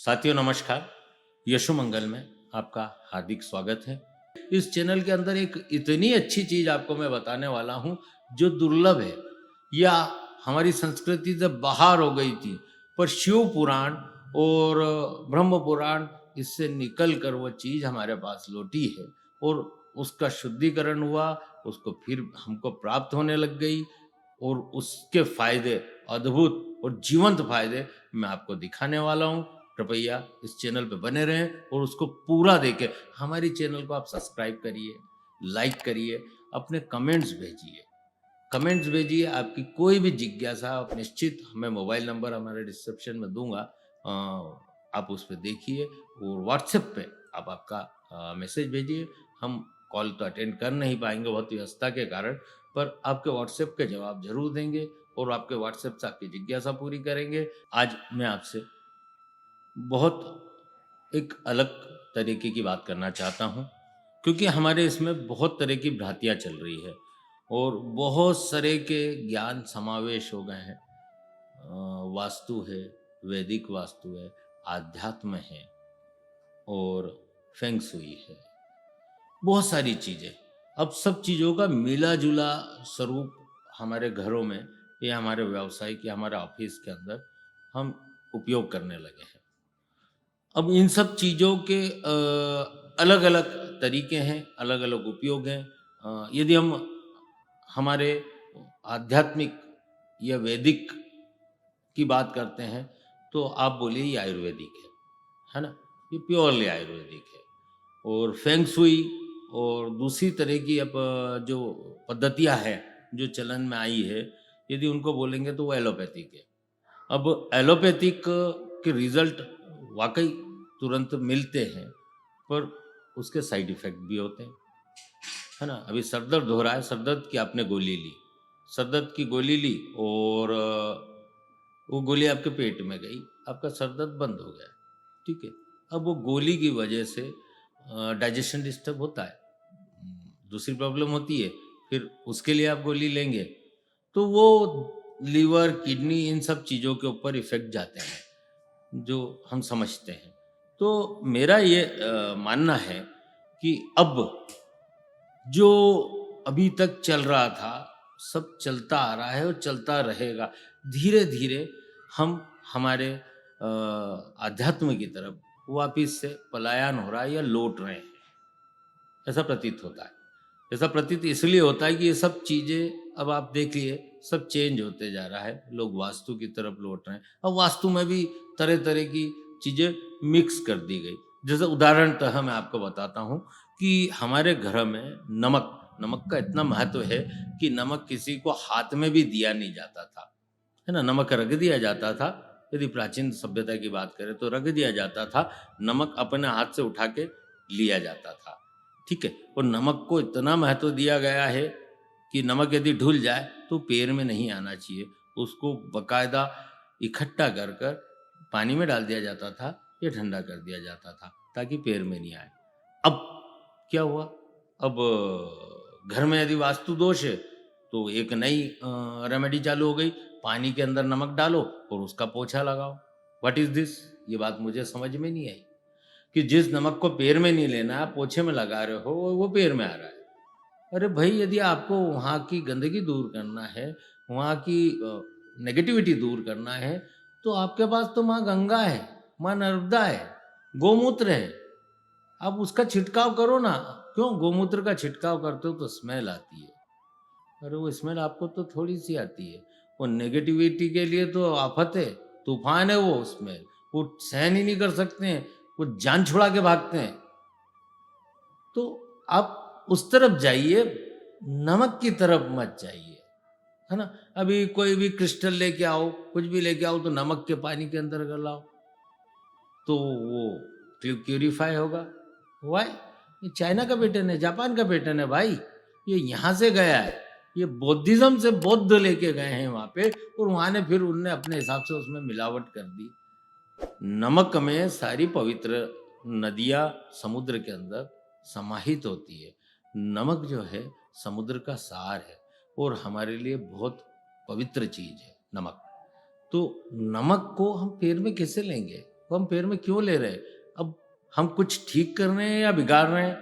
साथियों नमस्कार। यशु मंगल में आपका हार्दिक स्वागत है। इस चैनल के अंदर एक इतनी अच्छी चीज आपको मैं बताने वाला हूं जो दुर्लभ है या हमारी संस्कृति से बाहर हो गई थी, पर शिव पुराण और ब्रह्म पुराण इससे निकल कर वो चीज हमारे पास लौटी है और उसका शुद्धिकरण हुआ, उसको फिर हमको प्राप्त होने लग गई और उसके फायदे, अद्भुत और जीवंत फायदे मैं आपको दिखाने वाला हूं। कृपया इस चैनल पे बने रहें और उसको पूरा देखें। हमारी चैनल को आप सब्सक्राइब करिए, लाइक करिए, अपने कमेंट्स भेजिए। आपकी कोई भी जिज्ञासा आप निश्चित, हमें मोबाइल नंबर हमारे डिस्क्रिप्शन में दूंगा, आप उस पर देखिए और व्हाट्सएप पे आप आपका मैसेज भेजिए। हम कॉल तो अटेंड कर नहीं पाएंगे बहुत व्यस्तता के कारण, पर आपके व्हाट्सएप के जवाब जरूर देंगे और आपके व्हाट्सएप से आपकी जिज्ञासा पूरी करेंगे। आज मैं आपसे बहुत एक अलग तरीके की बात करना चाहता हूँ, क्योंकि हमारे इसमें बहुत तरह की भ्रांतियाँ चल रही है और बहुत सारे के ज्ञान समावेश हो गए हैं। वास्तु है, वैदिक वास्तु है, आध्यात्म है और फेंग शुई है, बहुत सारी चीज़ें। अब सब चीज़ों का मिला जुला स्वरूप हमारे घरों में या हमारे व्यवसाय के, हमारे ऑफिस के अंदर हम उपयोग करने लगे हैं। अब इन सब चीज़ों के अलग अलग तरीके हैं, अलग अलग उपयोग हैं। यदि हम हमारे आध्यात्मिक या वैदिक की बात करते हैं तो आप बोलिए ये आयुर्वेदिक है ना, ये प्योरली आयुर्वेदिक है। और फेंग शुई और दूसरी तरह की अब जो पद्धतियां हैं जो चलन में आई है, यदि उनको बोलेंगे तो वो एलोपैथिक है। अब एलोपैथिक के रिजल्ट वाकई तुरंत मिलते हैं, पर उसके साइड इफेक्ट भी होते हैं, है ना। अभी सर दर्द हो रहा है, सर दर्द की आपने गोली ली, सर दर्द की गोली ली और वो गोली आपके पेट में गई, आपका सर दर्द बंद हो गया, ठीक है। अब वो गोली की वजह से डाइजेशन डिस्टर्ब होता है, दूसरी प्रॉब्लम होती है, फिर उसके लिए आप गोली लेंगे तो वो लीवर, किडनी, इन सब चीज़ों के ऊपर इफेक्ट जाते हैं जो हम समझते हैं। तो मेरा ये मानना है कि अब जो अभी तक चल रहा था सब चलता आ रहा है और चलता रहेगा। धीरे धीरे हम हमारे आध्यात्म की तरफ वापिस से पलायन हो रहा है या लौट रहे हैं, ऐसा प्रतीत होता है। ऐसा प्रतीत इसलिए होता है कि ये सब चीज़ें अब आप देखिए सब चेंज होते जा रहा है, लोग वास्तु की तरफ लौट रहे हैं। अब वास्तु में भी तरह तरह की चीज़ें मिक्स कर दी गई। जैसे उदाहरणतः मैं आपको बताता हूँ कि हमारे घर में नमक नमक का इतना महत्व है कि नमक किसी को हाथ में भी दिया नहीं जाता था, है ना। नमक रख दिया जाता था, यदि प्राचीन सभ्यता की बात करें तो रख दिया जाता था, नमक अपने हाथ से उठा के लिया जाता था, ठीक है। और नमक को इतना महत्व दिया गया है कि नमक यदि धुल जाए तो पैर में नहीं आना चाहिए, उसको बकायदा इकट्ठा कर कर पानी में डाल दिया जाता था या ठंडा कर दिया जाता था ताकि पैर में नहीं आए। अब क्या हुआ, अब घर में यदि वास्तु दोष है तो एक नई रेमेडी चालू हो गई, पानी के अंदर नमक डालो और उसका पोछा लगाओ। व्हाट इज दिस, ये बात मुझे समझ में नहीं आई कि जिस नमक को पैर में नहीं लेना है पोछे में लगा रहे हो वो पैर में आ रहा है। अरे भाई, यदि आपको वहाँ की गंदगी दूर करना है, वहाँ की नेगेटिविटी दूर करना है, तो आपके पास तो माँ गंगा है, माँ नर्मदा है, गोमूत्र है, आप उसका छिड़काव करो ना। क्यों, गोमूत्र का छिड़काव करते हो तो स्मेल आती है। अरे वो स्मेल आपको तो थोड़ी सी आती है, वो नेगेटिविटी के लिए तो आफत है, तूफान है वो स्मेल, वो सहन ही नहीं कर सकते हैं, वो जान छुड़ा के भागते हैं। तो आप उस तरफ जाइए, नमक की तरफ मत जाइए, है ना। अभी कोई भी क्रिस्टल लेके आओ, कुछ भी लेके आओ तो नमक के पानी के अंदर गलाओ तो वो प्यूरिफाई होगा। वाई, ये चाइना का पैटर्न है, जापान का पैटर्न है भाई, ये यहाँ से गया है, ये बौद्धिज्म से बौद्ध लेके गए हैं वहां पे और वहां ने फिर उनने अपने हिसाब से उसमें मिलावट कर दी। नमक में सारी पवित्र नदियां समुद्र के अंदर समाहित होती है। नमक जो है समुद्र का सार है और हमारे लिए बहुत पवित्र चीज है नमक। तो नमक को हम पैर में कैसे लेंगे, वो हम पैर में क्यों ले रहे हैं? अब हम कुछ ठीक कर रहे हैं या बिगाड़ रहे हैं?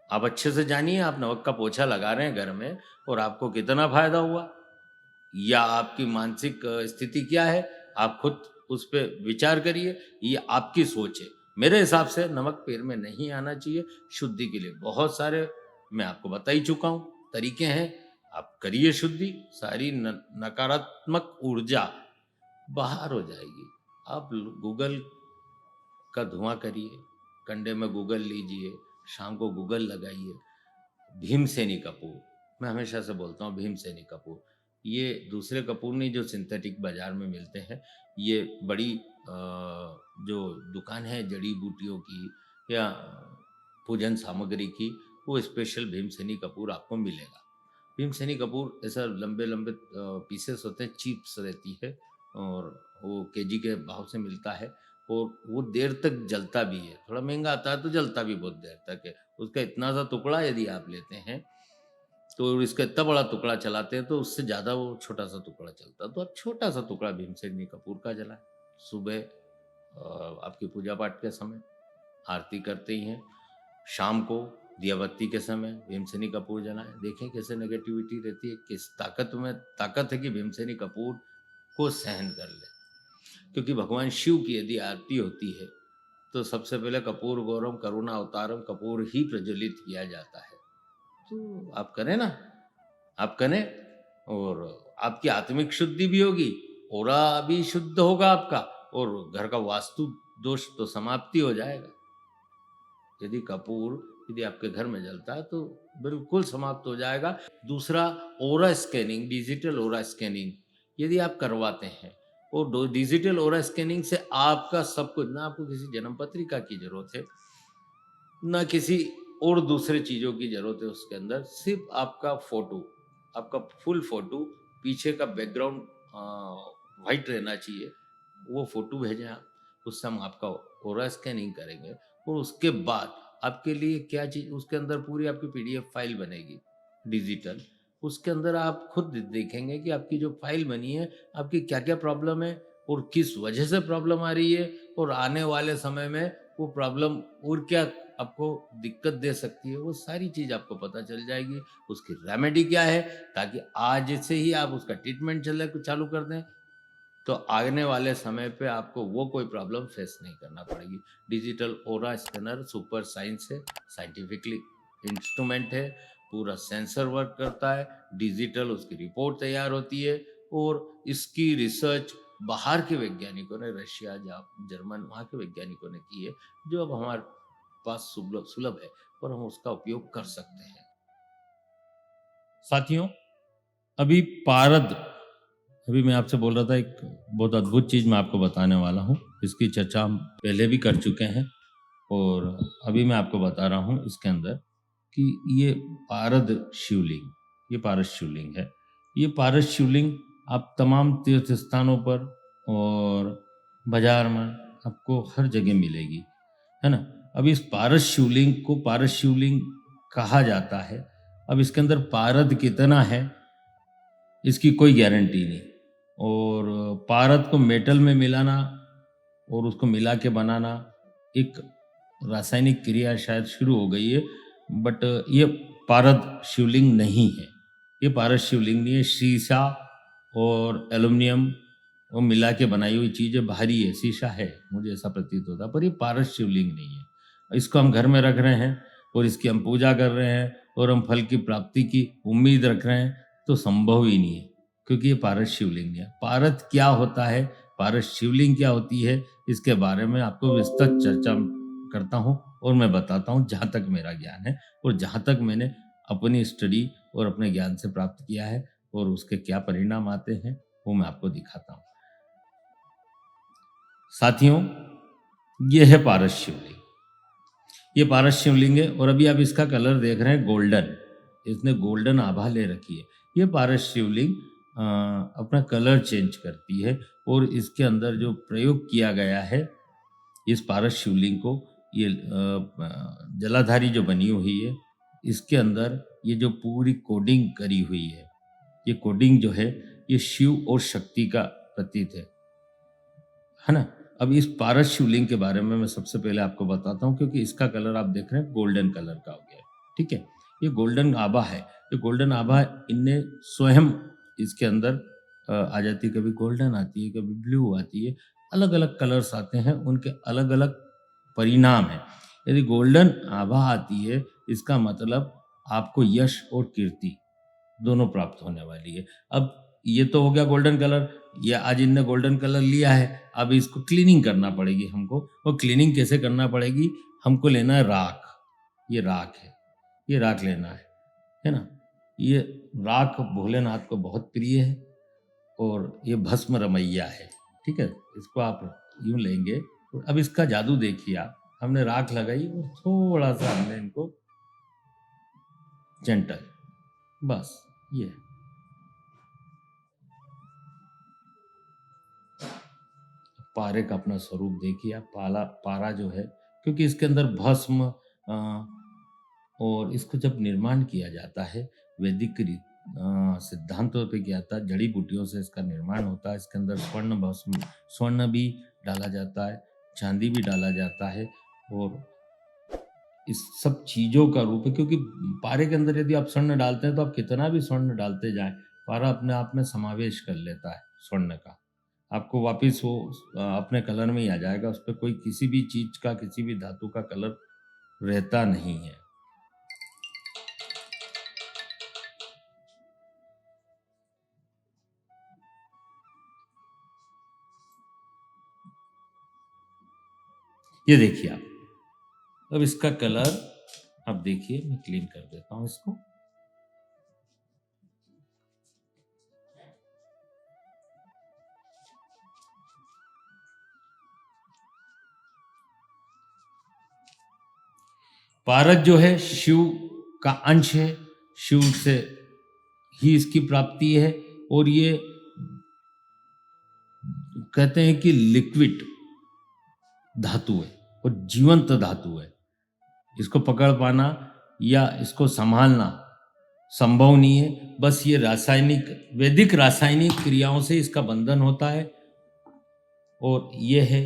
आप अच्छे से जानिए, आप नमक का पोछा लगा रहे हैं घर में और आपको कितना फायदा हुआ, या आपकी मानसिक स्थिति क्या है, आप खुद उस पे विचार करिए। ये आपकी सोच है। मेरे हिसाब से नमक पैर में नहीं आना चाहिए। शुद्धि के लिए बहुत सारे मैं आपको बता ही चुका हूँ तरीके हैं। आप करिए शुद्धि, सारी नकारात्मक ऊर्जा बाहर हो जाएगी। आप गूगल का धुआं करिए, कंडे में गूगल लीजिए, शाम को गूगल लगाइए। भीमसेनी कपूर, मैं हमेशा से बोलता हूँ भीमसेनी कपूर, ये दूसरे कपूर नहीं जो सिंथेटिक बाजार में मिलते हैं। ये बड़ी जो दुकान है जड़ी बूटियों की या पूजन सामग्री की, वो स्पेशल भीमसेनी कपूर आपको मिलेगा। भीमसेनी कपूर ऐसा लंबे लंबे पीसेस होते हैं, चिप्स रहती है और वो केजी के भाव से मिलता है और वो देर तक जलता भी है। थोड़ा महंगा आता है तो जलता भी बहुत देर तक है। उसका इतना सा टुकड़ा यदि आप लेते हैं तो इसका इतना बड़ा टुकड़ा चलाते हैं तो उससे ज़्यादा वो छोटा सा टुकड़ा चलता है। तो आप छोटा सा टुकड़ा भीमसेनी कपूर का जलाएं सुबह आपकी पूजा पाठ के समय, आरती करते ही हैं, शाम को दिया बत्ती के समय भीमसेनी कपूर जलाएं। देखें कैसे नेगेटिविटी रहती है, किस ताकत है कि भीमसेनी कपूर को सहन कर ले। क्योंकि भगवान शिव की यदि आरती होती है तो सबसे पहले कपूर गौरम करुणा अवतारम कपूर ही प्रज्वलित किया जाता है। तो आप करें ना, आप करें और आपकी आत्मिक शुद्धि भी होगी, ऑरा भी शुद्ध होगा आपका और घर का वास्तु दोष तो समाप्ति हो जाएगा। यदि कपूर यदि आपके घर में जलता है तो बिल्कुल समाप्त हो जाएगा। दूसरा, aura scanning, digital aura scanning यदि आप करवाते हैं और डिजिटल ऑरा स्कैनिंग से आपका सब कुछ, ना आपको किसी जन्म पत्रिका की जरूरत है, ना किसी और दूसरे चीजों की जरूरत है। उसके अंदर सिर्फ आपका फोटो, आपका फुल फोटो, पीछे का बैकग्राउंड वाइट रहना चाहिए। वो फोटो भेजें आप, उससे हम आपका ऑरा स्कैनिंग करेंगे और उसके बाद आपके लिए क्या चीज, उसके अंदर पूरी आपकी पीडीएफ फाइल बनेगी डिजिटल। उसके अंदर आप खुद देखेंगे कि आपकी जो फाइल बनी है, आपकी क्या क्या प्रॉब्लम है और किस वजह से प्रॉब्लम आ रही है और आने वाले समय में वो प्रॉब्लम और क्या आपको दिक्कत दे सकती है, वो सारी चीज आपको पता चल जाएगी। उसकी रेमेडी क्या है, ताकि आज से ही आप उसका ट्रीटमेंट चालू कर दें तो आने वाले समय पे आपको वो कोई प्रॉब्लम फेस नहीं करना पड़ेगी। डिजिटल ओरा स्कैनर सुपर साइंस है, साइंटिफिकली इंस्ट्रूमेंट है, पूरा सेंसर वर्क करता है, डिजिटल उसकी रिपोर्ट तैयार होती है और इसकी रिसर्च बाहर के वैज्ञानिकों ने, रशिया जर्मन वहाँ के वैज्ञानिकों ने की है, जो अब हमारे पास सुलभ है और हम उसका उपयोग कर सकते हैं। साथियों, अभी पारद, अभी मैं आपसे बोल रहा था, एक बहुत अद्भुत चीज मैं आपको बताने वाला हूँ। इसकी चर्चा हम पहले भी कर चुके हैं और अभी मैं आपको बता रहा हूँ इसके अंदर कि ये पारद शिवलिंग, ये पारस शिवलिंग है। ये पारस शिवलिंग आप तमाम तीर्थ स्थानों पर और बाजार में आपको हर जगह मिलेगी, है ना। अब इस पारस शिवलिंग को पारस शिवलिंग कहा जाता है। अब इसके अंदर पारद कितना है इसकी कोई गारंटी नहीं, और पारद को मेटल में मिलाना और उसको मिला के बनाना एक रासायनिक क्रिया शायद शुरू हो गई है, बट ये पारद शिवलिंग नहीं है। ये पारद शिवलिंग नहीं है। शीशा और एल्युमिनियम वो मिला के बनाई हुई चीज़ है, भारी है, शीशा है, मुझे ऐसा प्रतीत होता है, पर ये पारद शिवलिंग नहीं है। इसको हम घर में रख रहे हैं और इसकी हम पूजा कर रहे हैं और हम फल की प्राप्ति की उम्मीद रख रहे हैं, तो संभव ही नहीं है, क्योंकि ये पारद शिवलिंग है। पारद क्या होता है, पारद शिवलिंग क्या होती है, इसके बारे में आपको विस्तृत चर्चा करता हूँ और मैं बताता हूँ जहाँ तक मेरा ज्ञान है और जहाँ तक मैंने अपनी स्टडी और अपने ज्ञान से प्राप्त किया है और उसके क्या परिणाम आते हैं वो मैं आपको दिखाता हूँ। साथियों, ये है पारस शिवलिंग, ये पारस शिवलिंग है और अभी आप इसका कलर देख रहे हैं गोल्डन, इसने गोल्डन आभा ले रखी है। ये पारस शिवलिंग अपना कलर चेंज करती है और इसके अंदर जो प्रयोग किया गया है इस पारस शिवलिंग को, ये जलाधारी जो बनी हुई है, इसके अंदर ये जो पूरी कोडिंग करी हुई है, ये कोडिंग जो है ये शिव और शक्ति का प्रतीक है ना। अब इस पारस शिवलिंग के बारे में मैं सबसे पहले आपको बताता हूँ, क्योंकि इसका कलर आप देख रहे हैं गोल्डन कलर का हो गया है। ठीक है, ये गोल्डन आभा है। ये गोल्डन आभा इनने स्वयं इसके अंदर आ जाती है, कभी गोल्डन आती है, कभी ब्लू आती है, अलग अलग कलर्स आते हैं, उनके अलग अलग परिणाम है। यदि गोल्डन आभा आती है, इसका मतलब आपको यश और कीर्ति दोनों प्राप्त होने वाली है। अब ये तो हो गया गोल्डन कलर, ये आज इनने गोल्डन कलर लिया है, अब इसको क्लीनिंग करना पड़ेगी हमको। और क्लीनिंग कैसे करना पड़ेगी? हमको लेना है राख। ये राख है, ये राख लेना है ना? ये राख भोलेनाथ को बहुत प्रिय है और ये भस्म रमैया है। ठीक है, इसको आप यूं लेंगे। तो अब इसका जादू देखिए आप, हमने राख लगाई और थोड़ा सा हमने इनको जेंटल, बस ये पारे का अपना स्वरूप देखिए आप। पारा जो है, क्योंकि इसके अंदर भस्म और इसको जब निर्माण किया जाता है वैदिक सिद्धांतों पे किया जाता है, जड़ी बूटियों से इसका निर्माण होता है। इसके अंदर स्वर्ण भस्म, स्वर्ण भी डाला जाता है, चांदी भी डाला जाता है, और इस सब चीजों का रूप है। क्योंकि पारे के अंदर यदि आप स्वर्ण डालते हैं तो आप कितना भी स्वर्ण डालते जाएं, पारा अपने आप में समावेश कर लेता है स्वर्ण का। आपको वापिस वो अपने कलर में ही आ जाएगा। उस पर कोई किसी भी चीज का, किसी भी धातु का कलर रहता नहीं है। ये देखिए आप, अब इसका कलर आप देखिए, मैं क्लीन कर देता हूं इसको। पारस जो है शिव का अंश है, शिव से ही इसकी प्राप्ति है। और ये कहते हैं कि लिक्विड धातु है और जीवंत धातु है। इसको पकड़ पाना या इसको संभालना संभव नहीं है। बस ये रासायनिक, वैदिक रासायनिक क्रियाओं से इसका बंधन होता है। और ये है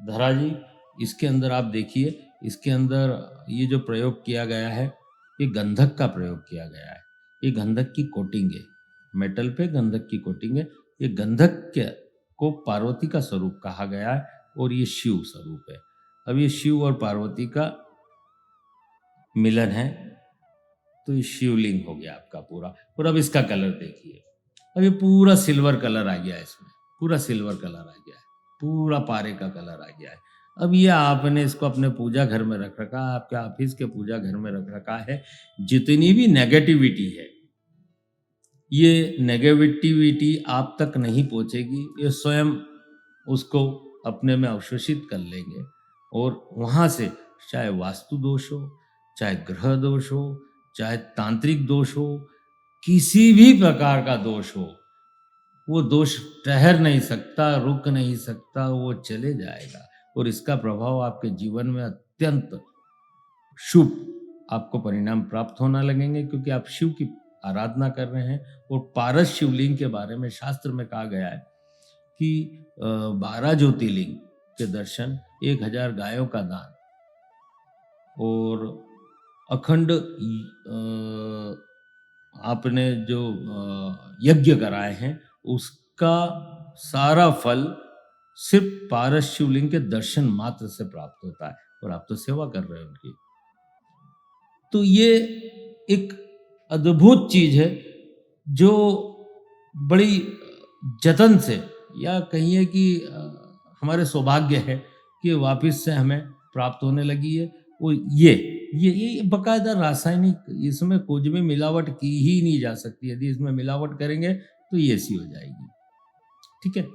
धरा जी, इसके अंदर आप देखिए, इसके अंदर ये जो प्रयोग किया गया है, ये गंधक का प्रयोग किया गया है। ये गंधक की कोटिंग है, मेटल पे गंधक की कोटिंग है। ये गंधक को पार्वती का स्वरूप कहा गया है और ये शिव स्वरूप है। अब ये शिव और पार्वती का मिलन है, तो ये शिवलिंग हो गया आपका पूरा। और अब इसका कलर देखिए, अब ये पूरा सिल्वर कलर आ गया है, इसमें पूरा सिल्वर कलर आ गया है, पूरा पारे का कलर आ गया है। अब ये आपने इसको अपने पूजा घर में रख रखा है, आपके ऑफिस के पूजा घर में रख रखा है। जितनी भी नेगेटिविटी है, ये नेगेटिविटी आप तक नहीं पहुंचेगी, ये स्वयं उसको अपने में अवशोषित कर लेंगे। और वहां से चाहे वास्तु दोष हो, चाहे ग्रह दोष हो, चाहे तांत्रिक दोष हो, किसी भी प्रकार का दोष हो, वो दोष ठहर नहीं सकता, रुक नहीं सकता, वो चले जाएगा। और इसका प्रभाव आपके जीवन में अत्यंत शुभ आपको परिणाम प्राप्त होना लगेंगे, क्योंकि आप शिव की आराधना कर रहे हैं। और पारस शिवलिंग के बारे में शास्त्र में कहा गया है कि 12 ज्योतिर्लिंग के दर्शन, 1000 गायों का दान और अखंड आपने जो यज्ञ कराए हैं, उसका सारा फल सिर्फ पारस शिवलिंग के दर्शन मात्र से प्राप्त होता है। और आप तो सेवा कर रहे हैं उनकी। तो ये एक अद्भुत चीज है जो बड़ी जतन से, या कहिए कि हमारे सौभाग्य है कि वापस से हमें प्राप्त होने लगी है। वो ये बकायदा रासायनिक, इसमें कुछ भी मिलावट की ही नहीं जा सकती। यदि इसमें मिलावट करेंगे तो ये ऐसी हो जाएगी। ठीक है,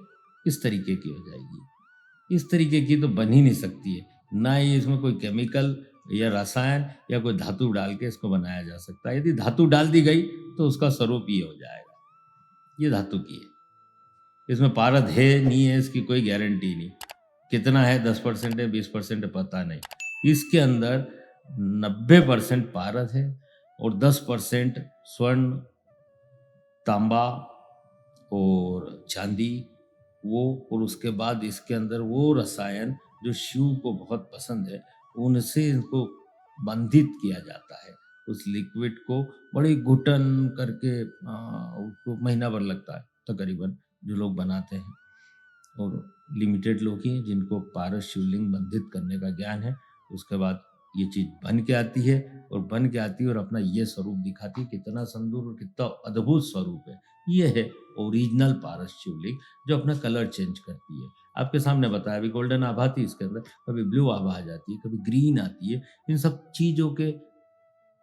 इस तरीके की हो जाएगी। इस तरीके की तो बन ही नहीं सकती है। ना ही इसमें कोई केमिकल या रसायन या कोई धातु डाल के इसको बनाया जा सकता है। यदि धातु डाल दी गई तो उसका स्वरूप ये हो जाएगा। ये धातु की है, इसमें पारद है नहीं है इसकी कोई गारंटी नहीं। कितना है, 10% है, 20% है, पता नहीं। इसके अंदर 90% पारद है और 10% स्वर्ण, तांबा और चांदी वो, और उसके बाद इसके अंदर वो रसायन जो शिव को बहुत पसंद है, उनसे इनको बंधित किया जाता है। उस लिक्विड को बड़ी घुटन करके उसको महीना भर लगता है तकरीबन, जो लोग बनाते हैं। और लिमिटेड लोग ही हैं जिनको पारस शिवलिंग बंधित करने का ज्ञान है। उसके बाद ये चीज़ बन के आती है, और बन के आती है और अपना ये स्वरूप दिखाती है, कितना सुंदर और कितना अद्भुत स्वरूप है। ये है ओरिजिनल पारस शिवलिंग, जो अपना कलर चेंज करती है। आपके सामने बताया, अभी गोल्डन आभा थी इसके अंदर, कभी ब्लू आभा आ जाती है, कभी ग्रीन आती है। इन सब चीज़ों के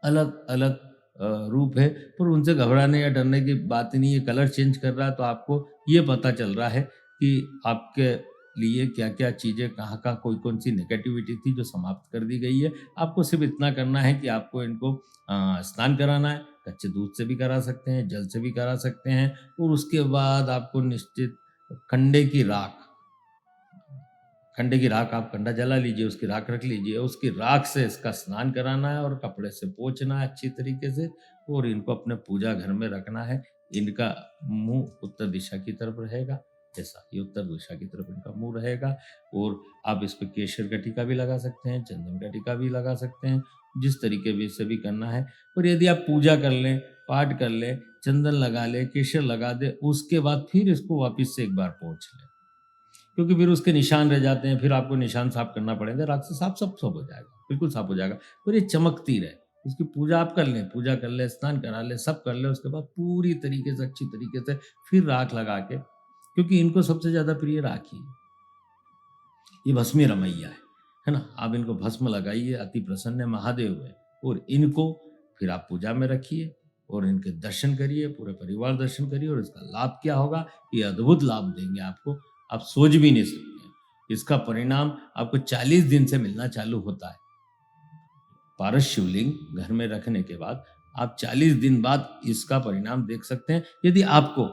अलग अलग रूप है, पर उनसे घबराने या डरने की बात ही नहीं है। कलर चेंज कर रहा है तो आपको ये पता चल रहा है कि आपके लिए क्या क्या चीज़ें, कहाँ कहाँ कोई कौन सी नेगेटिविटी थी जो समाप्त कर दी गई है। आपको सिर्फ इतना करना है कि आपको इनको स्नान कराना है। कच्चे दूध से भी करा सकते हैं, जल से भी करा सकते हैं, और उसके बाद आपको निश्चित कंडे की राख, कंडे की राख, आप कंडा जला लीजिए, उसकी राख रख लीजिए, उसकी राख से इसका स्नान कराना है और कपड़े से पोंछना है अच्छी तरीके से, और इनको अपने पूजा घर में रखना है। इनका मुंह उत्तर दिशा की तरफ रहेगा, जैसा ये उत्तर दिशा की तरफ इनका मुंह रहेगा। और आप इस पे केसर का टीका भी लगा सकते हैं, चंदन का टीका भी लगा सकते हैं, जिस तरीके भी से भी करना है। और यदि आप पूजा कर लें, पाठ कर लें, चंदन लगा लें, केसर लगा दें, उसके बाद फिर इसको वापस से एक बार पोंछ लें, क्योंकि फिर उसके निशान रह जाते हैं। फिर आपको निशान साफ करना पड़ेगा, राख से साफ सब सब हो जाएगा, बिल्कुल साफ हो जाएगा। फिर ये चमकती रहे, उसकी पूजा आप कर लें, पूजा कर लें, स्नान करा लें, सब कर लें। उसके बाद पूरी तरीके से अच्छी तरीके से फिर राख लगा के, क्योंकि इनको सबसे ज्यादा प्रिय राख ही है। ये भस्मी रमैया है ना। आप इनको भस्म लगाइए, अति प्रसन्न महादेव है। और इनको फिर आप पूजा में रखिए और इनके दर्शन करिए, पूरे परिवार दर्शन करिए। और इसका लाभ क्या होगा, ये अद्भुत लाभ देंगे आपको, आप सोच भी नहीं सकते। इसका परिणाम आपको 40 दिन से मिलना चालू होता है। पारस शिवलिंग घर में रखने के बाद आप 40 दिन बाद इसका परिणाम देख सकते हैं। यदि आपको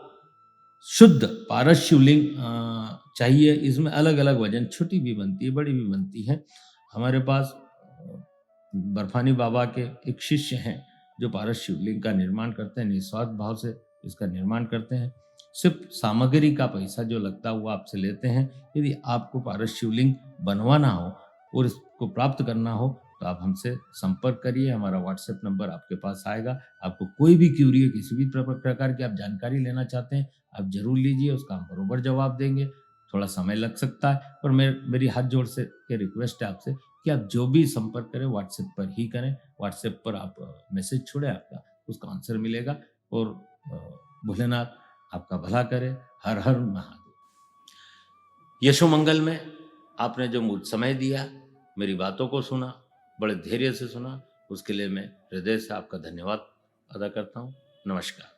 शुद्ध पारस शिवलिंग चाहिए, इसमें अलग अलग वजन, छोटी भी बनती है, बड़ी भी बनती है। हमारे पास बर्फानी बाबा के एक शिष्य हैं जो पारस शिवलिंग का निर्माण करते हैं, निस्वार्थ भाव से इसका निर्माण करते हैं। सिर्फ सामग्री का पैसा जो लगता है वो आपसे लेते हैं। यदि आपको पारस शिवलिंग बनवाना हो और इसको प्राप्त करना हो तो आप हमसे संपर्क करिए। हमारा व्हाट्सएप नंबर आपके पास आएगा। आपको कोई भी क्यूरी है, किसी भी प्रकार की आप जानकारी लेना चाहते हैं, आप जरूर लीजिए, उसका हम बरोबर जवाब देंगे। थोड़ा समय लग सकता है, पर मेरी हाथ जोड़ से के रिक्वेस्ट है आपसे कि आप जो भी संपर्क करें व्हाट्सएप पर ही करें। व्हाट्सएप पर आप मैसेज छोड़े, आपका उसका आंसर मिलेगा। और भोलेनाथ आपका भला करे। हर हर महादेव। यशो मंगल में आपने जो मुझ समय दिया, मेरी बातों को सुना, बड़े धैर्य से सुना, उसके लिए मैं हृदय से आपका धन्यवाद अदा करता हूँ। नमस्कार।